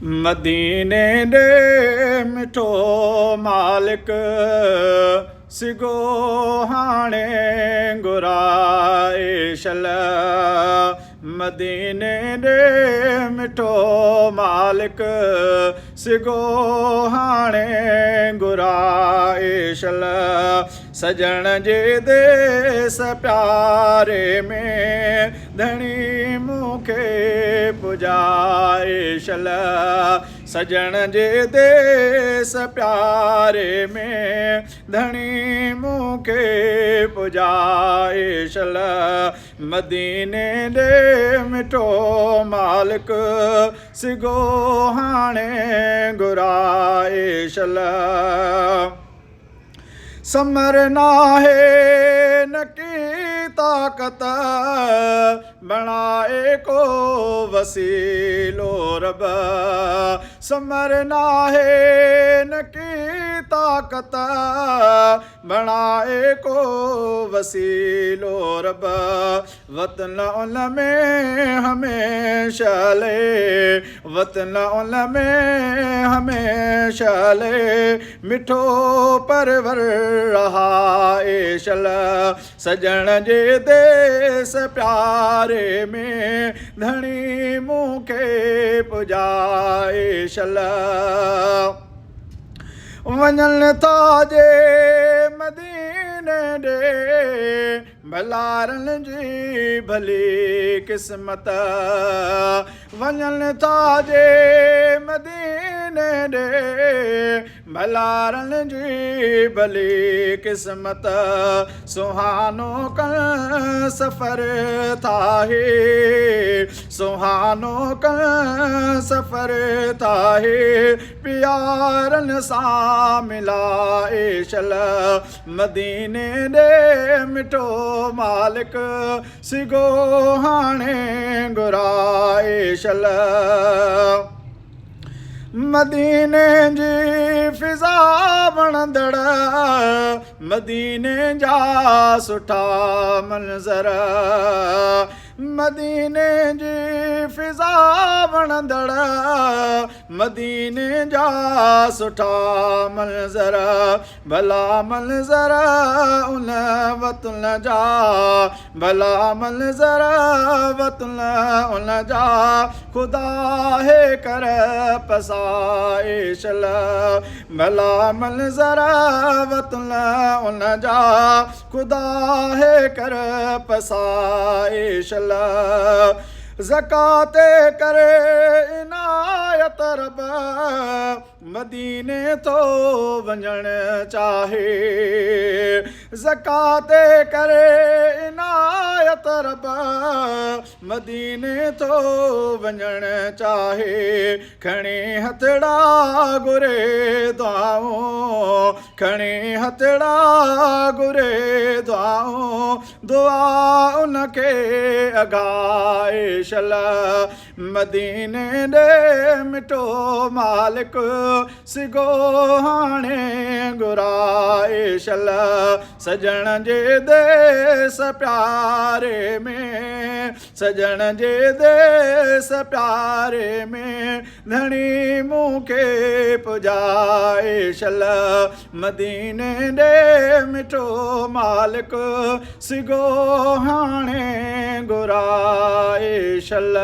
मदीने दे मिठो मालिक सिगो हाणे घुराए शल मदीने दे मिठो मालिक सिगो हाणे घुराए शल सजण जे देस प्यारे में धणी मूंखे पुजाए शल सजण जे देस प्यारे में धणी मूंखे पुजाए शल मदीने दे मिठो मालिक सिगो हाणे घुराए शल समर नाहे न की ताकत बणाए को वसीलो रब समर नाहे न की ताकत बणाए को वसीलो रब वतन उन में हमेशा ले वतन उन में हमेशा ले मिठो परवर रहा शल सजण जे देस प्यारे में धणी मूंखे पुजाए शल वञनि था जे मदीने ॾे भलारनि जी भली क़िस्मत वञनि था जे मदीने ॾे भलारनि जी भली क़िस्मत सुहानो कन सफ़र थाहे सुहानो कन सफ़र थाहे प्यारनि सां मिलाए शल मदीने ॾे मिठो मालिक सिगो हाणे घुराए शल मदीने जी फिज़ा वणंदड़ मदीने जा सुठा मंज़र मदीने जी फिज़ा वणंदड़ मदीने जा सुठा मंज़र भला मंज़र उन वतन जा भला मंज़र वतन उन जा ख़ुदा है कर पसाए शल भला मंज़र वतन उन जा ख़ुदा है कर पसाए शल ज़काते करे इनायत रब मदीने थो वञणु चाहे ज़काते करे इनायत रब मदीने थो वञणु चाहे खणी हथड़ा घुरे दुआऊं खणी हथड़ा घुरे दुआऊं दुआ उनखे अघाए शल मदीने ॾे मिठो मालिक सिगो हाणे घुराए शल सजण जे देस प्यारे में सजण जे देस प्यारे में धणी मूंखे पुजाए शल मदीने ॾे मिठो मालिक सिगो हाणे घुराए शल